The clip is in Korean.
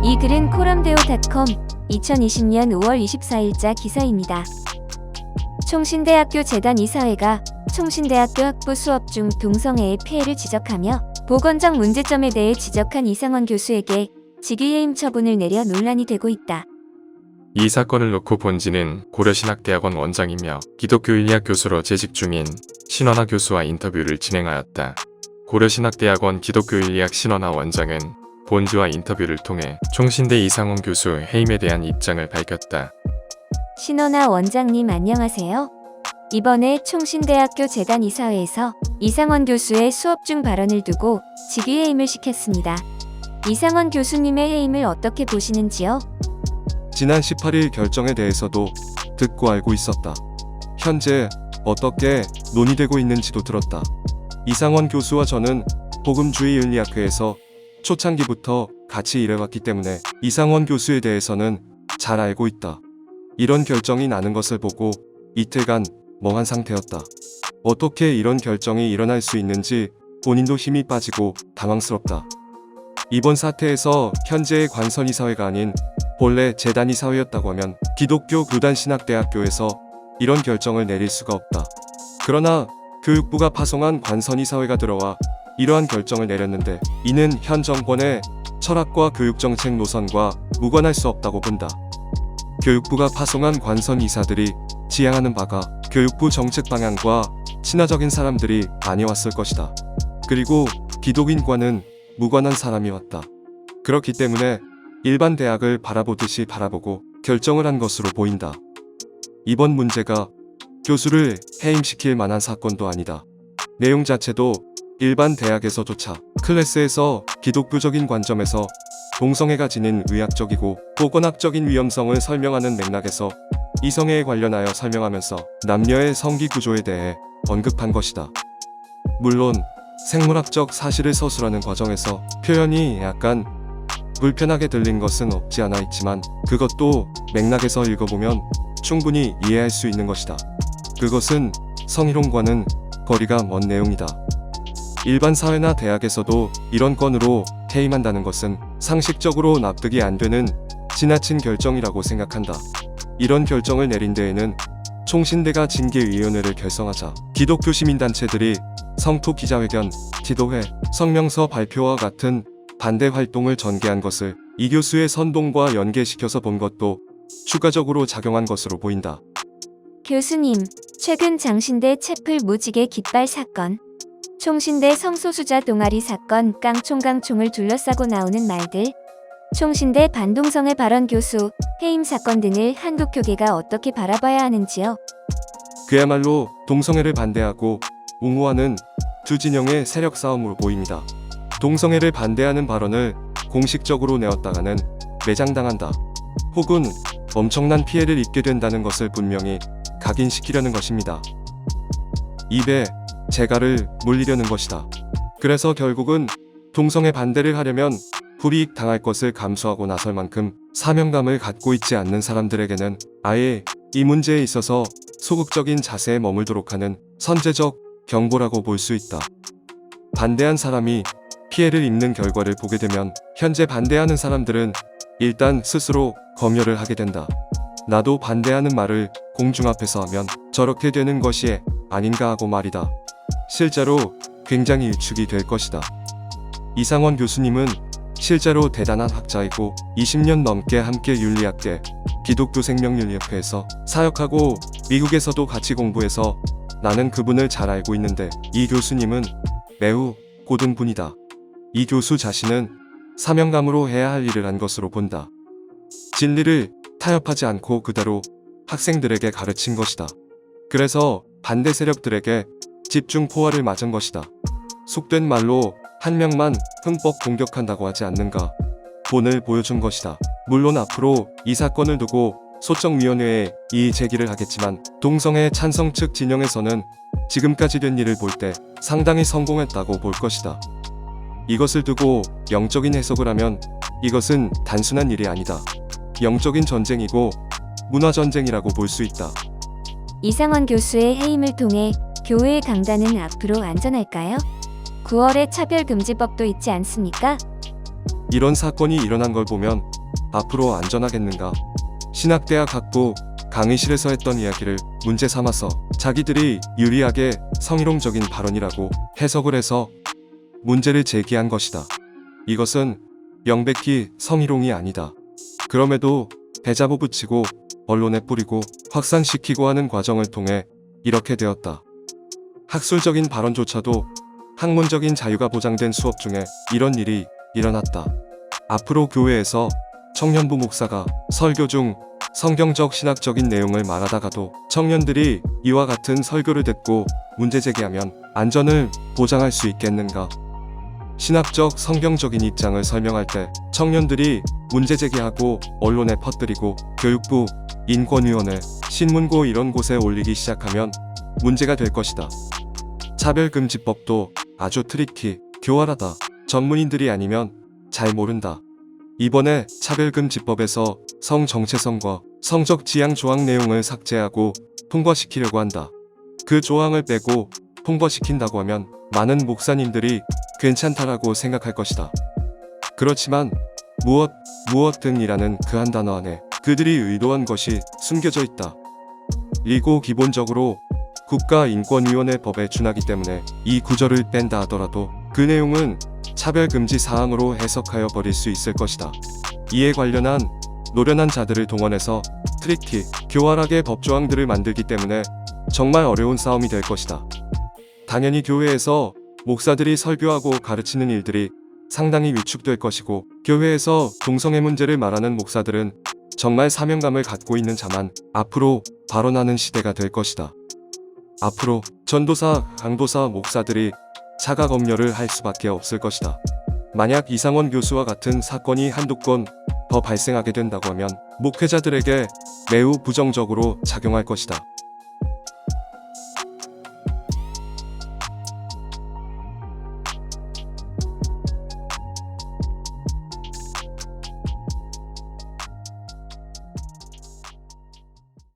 이 글은 코럼데오닷컴 2020년 5월 24일자 기사입니다. 총신대학교 재단 이사회가 총신대학교 학부 수업 중 동성애의 피해를 지적하며 보건적 문제점에 대해 지적한 이상원 교수에게 직위해임 처분을 내려 논란이 되고 있다. 이 사건을 놓고 본지는 고려신학대학원 원장이며 기독교인리학 교수로 재직 중인 신원하 교수와 인터뷰를 진행하였다. 고려신학대학원 기독교인리학 신원하 원장은 본지와 인터뷰를 통해 총신대 이상원 교수 해임에 대한 입장을 밝혔다. 신원하 원장님 안녕하세요. 이번에 총신대학교 재단 이사회에서 이상원 교수의 수업 중 발언을 두고 직위해임을 시켰습니다. 이상원 교수님의 해임을 어떻게 보시는지요? 지난 18일 결정에 대해서도 듣고 알고 있었다. 현재 어떻게 논의되고 있는지도 들었다. 이상원 교수와 저는 복음주의윤리학회에서 초창기부터 같이 일해왔기 때문에 이상원 교수에 대해서는 잘 알고 있다. 이런 결정이 나는 것을 보고 이틀간 멍한 상태였다. 어떻게 이런 결정이 일어날 수 있는지 본인도 힘이 빠지고 당황스럽다. 이번 사태에서 현재의 관선이사회가 아닌 본래 재단이사회였다고 하면 기독교 교단신학대학교에서 이런 결정을 내릴 수가 없다. 그러나 교육부가 파송한 관선이사회가 들어와 이러한 결정을 내렸는데 이는 현 정권의 철학과 교육정책 노선과 무관할 수 없다고 본다. 교육부가 파송한 관선이사들이 지향하는 바가 교육부 정책 방향과 친화적인 사람들이 아니었을 것이다. 그리고 기독인과는 무관한 사람이 왔다. 그렇기 때문에 일반 대학을 바라보듯이 바라보고 결정을 한 것으로 보인다. 이번 문제가 교수를 해임시킬 만한 사건도 아니다. 내용 자체도 일반 대학에서조차 클래스에서 기독교적인 관점에서 동성애가 지닌 의학적이고 보건학적인 위험성을 설명하는 맥락에서 이성애에 관련하여 설명하면서 남녀의 성기 구조에 대해 언급한 것이다. 물론 생물학적 사실을 서술하는 과정에서 표현이 약간 불편하게 들린 것은 없지 않아 있지만 그것도 맥락에서 읽어보면 충분히 이해할 수 있는 것이다. 그것은 성희롱과는 거리가 먼 내용이다. 일반 사회나 대학에서도 이런 건으로 해임한다는 것은 상식적으로 납득이 안 되는 지나친 결정이라고 생각한다. 이런 결정을 내린 데에는 총신대가 징계위원회를 결성하자 기독교 시민단체들이 성토 기자회견, 기도회, 성명서 발표와 같은 반대 활동을 전개한 것을 이 교수의 선동과 연계시켜서 본 것도 추가적으로 작용한 것으로 보인다. 교수님, 최근 장신대 채플 무지개 깃발 사건, 총신대 성소수자 동아리 사건 깡총을 둘러싸고 나오는 말들, 총신대 반동성애 발언 교수 해임 사건 등을 한국 교계가 어떻게 바라봐야 하는지요? 그야말로 동성애를 반대하고 옹호하는 두 진영의 세력 싸움으로 보입니다. 동성애를 반대하는 발언을 공식적으로 내었다가는 매장당한다. 혹은 엄청난 피해를 입게 된다는 것을 분명히 각인시키려는 것입니다. 입에 재갈을 물리려는 것이다. 그래서 결국은 동성애 반대를 하려면 불이익 당할 것을 감수하고 나설 만큼 사명감을 갖고 있지 않는 사람들에게는 아예 이 문제에 있어서 소극적인 자세에 머물도록 하는 선제적 경보라고 볼 수 있다. 반대한 사람이 피해를 입는 결과를 보게 되면 현재 반대하는 사람들은 일단 스스로 검열을 하게 된다. 나도 반대하는 말을 공중 앞에서 하면 저렇게 되는 것이 아닌가 하고 말이다. 실제로 굉장히 위축이 될 것이다. 이상원 교수님은 실제로 대단한 학자이고 20년 넘게 함께 윤리학계, 기독교생명윤리협회에서 사역하고 미국에서도 같이 공부해서 나는 그분을 잘 알고 있는데 이 교수님은 매우 고든 분이다. 이 교수 자신은 사명감으로 해야 할 일을 한 것으로 본다. 진리를 타협하지 않고 그대로 학생들에게 가르친 것이다. 그래서 반대 세력들에게 집중 포화를 맞은 것이다. 속된 말로 한 명만 흠뻑 공격한다고 하지 않는가 본을 보여준 것이다. 물론 앞으로 이 사건을 두고 소정위원회에 이의 제기를 하겠지만 동성애 찬성 측 진영에서는 지금까지 된 일을 볼 때 상당히 성공했다고 볼 것이다. 이것을 두고 영적인 해석을 하면 이것은 단순한 일이 아니다. 영적인 전쟁이고 문화전쟁이라고 볼 수 있다. 이상원 교수의 해임을 통해 교회의 강단은 앞으로 안전할까요? 9월에 차별금지법도 있지 않습니까? 이런 사건이 일어난 걸 보면 앞으로 안전하겠는가? 신학대학 학부 강의실에서 했던 이야기를 문제 삼아서 자기들이 유리하게 성희롱적인 발언이라고 해석을 해서 문제를 제기한 것이다. 이것은 명백히 성희롱이 아니다. 그럼에도 대자보 붙이고 언론에 뿌리고 확산시키고 하는 과정을 통해 이렇게 되었다. 학술적인 발언조차도 학문적인 자유가 보장된 수업 중에 이런 일이 일어났다. 앞으로 교회에서 청년부 목사가 설교 중 성경적 신학적인 내용을 말하다가도 청년들이 이와 같은 설교를 듣고 문제 제기하면 안전을 보장할 수 있겠는가? 신학적 성경적인 입장을 설명할 때 청년들이 문제 제기하고 언론에 퍼뜨리고 교육부, 인권위원회, 신문고 이런 곳에 올리기 시작하면 문제가 될 것이다. 차별금지법도 아주 트리키, 교활하다. 전문인들이 아니면 잘 모른다. 이번에 차별금지법에서 성정체성과 성적 지향 조항 내용을 삭제하고 통과시키려고 한다. 그 조항을 빼고 통과시킨다고 하면 많은 목사님들이 괜찮다라고 생각할 것이다. 그렇지만 무엇 등이라는 그 한 단어 안에 그들이 의도한 것이 숨겨져 있다. 그리고 기본적으로 국가인권위원회 법에 준하기 때문에 이 구절을 뺀다 하더라도 그 내용은 차별금지 사항으로 해석하여 버릴 수 있을 것이다. 이에 관련한 노련한 자들을 동원해서 트리키, 교활하게 법조항들을 만들기 때문에 정말 어려운 싸움이 될 것이다. 당연히 교회에서 목사들이 설교하고 가르치는 일들이 상당히 위축될 것이고 교회에서 동성애 문제를 말하는 목사들은 정말 사명감을 갖고 있는 자만 앞으로 발언하는 시대가 될 것이다. 앞으로 전도사, 강도사, 목사들이 자가 검열을 할 수밖에 없을 것이다. 만약 이상원 교수와 같은 사건이 한두 건 더 발생하게 된다고 하면 목회자들에게 매우 부정적으로 작용할 것이다.